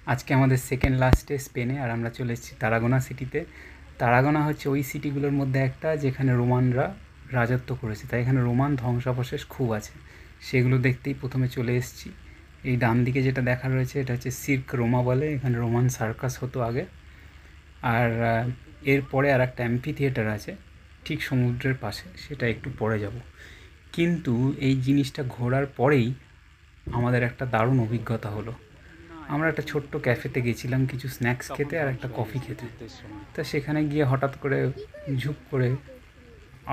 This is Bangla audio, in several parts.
আজকে আমাদের সেকেন্ড লাস্ট ডে স্পেনে, আর আমরা চলে এসেছি তারাগোনা সিটিতে। তারাগোনা হচ্ছে ওই সিটিগুলোর মধ্যে একটা যেখানে রোমানরা রাজত্ব করেছে, তাই এখানে রোমান ধ্বংসাবশেষ খুব আছে। সেগুলো দেখতেই প্রথমে চলে এসেছি। এই ডান দিকে যেটা দেখা রয়েছে এটা হচ্ছে সির্ক রোমা বলে, এখানে রোমান সার্কাস হতো আগে। আর এরপরে আর একটা অ্যাম্পি থিয়েটার আছে ঠিক সমুদ্রের পাশে, সেটা একটু পরে যাব। কিন্তু এই জিনিসটা ঘোরার পরেই আমাদের একটা দারুণ অভিজ্ঞতা হলো। আমরা একটা ছোট্ট ক্যাফেতে গেছিলাম কিছু স্ন্যাক্স খেতে আর একটা কফি খেতে। তা সেখানে গিয়ে হঠাৎ করে ঝুপ করে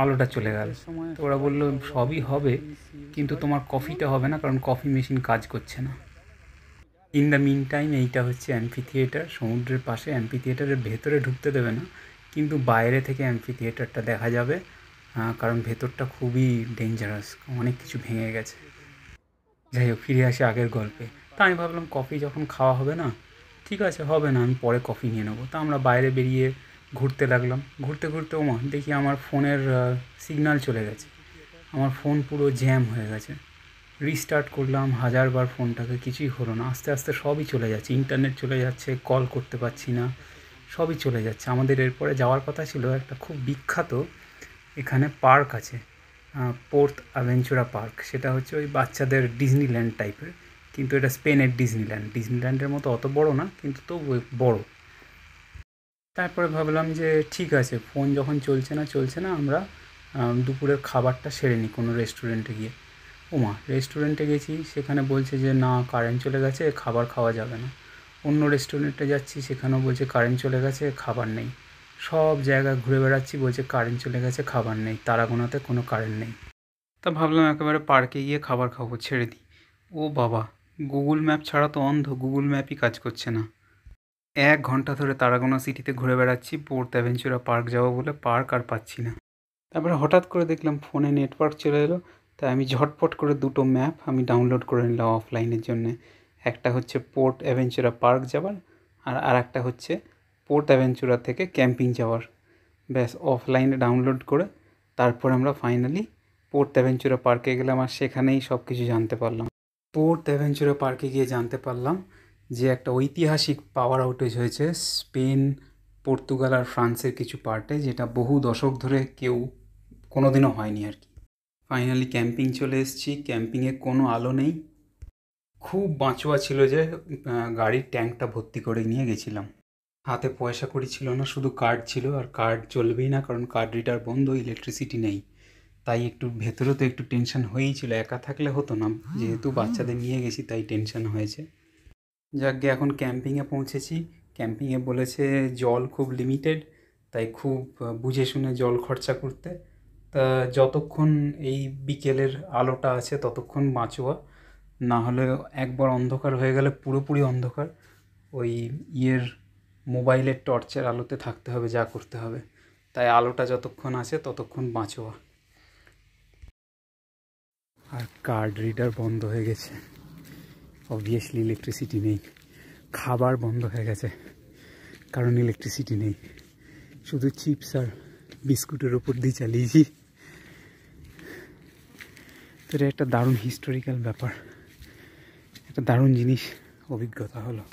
আলোটা চলে গেল। তো ওরা বললো সবই হবে, কিন্তু তোমার কফিটা হবে না, কারণ কফি মেশিন কাজ করছে না। ইন দ্য মিন টাইম এইটা হচ্ছে অ্যাম্পি থিয়েটার, সমুদ্রের পাশে। অ্যাম্পি থিয়েটারের ভেতরে ঢুকতে দেবে না, কিন্তু বাইরে থেকে অ্যাম্পি থিয়েটারটা দেখা যাবে, কারণ ভেতরটা খুবই ডেঞ্জারাস, অনেক কিছু ভেঙে গেছে। যাই হোক, ফিরে আসি আগের গল্পে। তা আমি ভাবলাম কফি যখন খাওয়া হবে না, ঠিক আছে, হবে না, আমি পরে কফি নিয়ে নেবো। তা আমরা বাইরে বেরিয়ে ঘুরতে লাগলাম। ঘুরতে ঘুরতে ওমা দেখি আমার ফোনের সিগন্যাল চলে গেছে। আমার ফোন পুরো জ্যাম হয়ে গেছে। রিস্টার্ট করলাম 1000বার ফোনটাকে, কিছুই হলো না। আস্তে আস্তে সবই চলে যাচ্ছে, ইন্টারনেট চলে যাচ্ছে, কল করতে পারছি না, সবই চলে যাচ্ছে। আমাদের এরপরে যাওয়ার কথা ছিল একটা খুব বিখ্যাত এখানে পার্ক আছে, পোর্ত অ্যাভেঞ্চুরা পার্ক। সেটা হচ্ছে ওই বাচ্চাদের ডিজনিল্যান্ড টাইপের, কিন্তু এটা স্পেনের ডিজনিল্যান্ডের মতো অত বড় না, কিন্তু তো বড়। তারপরে ভাবলাম যে ঠিক আছে, ফোন যখন চলছে না, আমরা দুপুরের খাবারটা সেরে নিই কোনো রেস্টুরেন্টে গিয়ে। ওমা, রেস্টুরেন্টে গেছি, সেখানে বলছে যে না, কারেন্ট চলে গেছে, খাবার খাওয়া যাবে না। অন্য রেস্টুরেন্টে যাচ্ছি, সেখানেও বলছে কারেন্ট চলে গেছে, খাবার নেই। সব জায়গায় ঘুরে বেড়াচ্ছি, বলছে কারেন্ট চলে গেছে, খাবার নেই। তারাগোনাতে কোনো কারেন্ট নেই। তা ভাবলাম একেবারে পার্কে গিয়ে খাবার খাবো, ছেড়ে দিই। ও বাবা, গুগল ম্যাপ ছাড়া তো অন্ধ, গুগল ম্যাপই কাজ করছে না। 1 ঘন্টা ধরে তারাগোনা সিটিতে ঘুরে বেড়াচ্ছি পোর্ত অ্যাভেঞ্চুরা পার্ক যাবো বলে, পার্ক আর পাচ্ছি না। তারপরে হঠাৎ করে দেখলাম ফোনে নেটওয়ার্ক চলে এলো, তাই আমি ঝটপট করে দুটো ম্যাপ আমি ডাউনলোড করে নিলাম অফলাইনের জন্যে। একটা হচ্ছে পোর্ত অ্যাভেঞ্চুরা পার্ক যাওয়ার, আর একটা হচ্ছে পোর্ত অ্যাভেঞ্চুরা থেকে ক্যাম্পিং যাওয়ার। ব্যাস, অফলাইনে ডাউনলোড করে তারপর আমরা ফাইনালি পোর্ত অ্যাভেঞ্চুরা পার্কে গেলাম, আর সেখানেই সব কিছু জানতে পারলাম। পোর্ত অ্যাভেঞ্চুরা পার্কে গিয়ে জানতে পারলাম যে একটা ঐতিহাসিক পাওয়ার আউটেজ হয়েছে স্পেন, পর্তুগাল আর ফ্রান্সের কিছু পার্টে, যেটা বহু দশক ধরে কেউ কোনো দিনও হয়নি আর কি। ফাইনালি ক্যাম্পিং চলে এসেছি। ক্যাম্পিংয়ে কোনো আলো নেই, খুব বাঁচোয়া ছিল যে গাড়ির ট্যাঙ্কটা ভর্তি করে নিয়ে গেছিলাম। হাতে পয়সা কড়ি ছিল না, শুধু কার্ড ছিল, আর কার্ড চলবেই না কারণ কার্ড রিডার বন্ধ, ইলেকট্রিসিটি নেই। তাই একটু ভেতরে তো একটু টেনশন হয়েই ছিল, একা থাকলে হতো না, যেহেতু বাচ্চাদের নিয়ে গেছি তাই টেনশন হয়েছে। যাকগে, এখন ক্যাম্পিংয়ে পৌঁছেছি। ক্যাম্পিংয়ে বলেছে জল খুব লিমিটেড, তাই খুব বুঝে শুনে জল খরচা করতে। তা যতক্ষণ এই বিকেলের আলোটা আছে ততক্ষণ বাঁচোয়া, না হলে একবার অন্ধকার হয়ে গেলে পুরোপুরি অন্ধকার। ওই মোবাইলের টর্চের আলোতে থাকতে হবে, যা করতে হবে। তাই আলোটা যতক্ষণ আছে ততক্ষণ বাঁচোয়া। আর কার্ড রিডার বন্ধ হয়ে গেছে, অবভিয়াসলি ইলেকট্রিসিটি নেই। খাবার বন্ধ হয়ে গেছে কারণ ইলেকট্রিসিটি নেই। শুধু চিপস আর বিস্কুটের ওপর দিয়ে চালিয়েছি। তো এটা একটা দারুণ হিস্টোরিক্যাল ব্যাপার, একটা দারুণ জিনিস অভিজ্ঞতা হলো।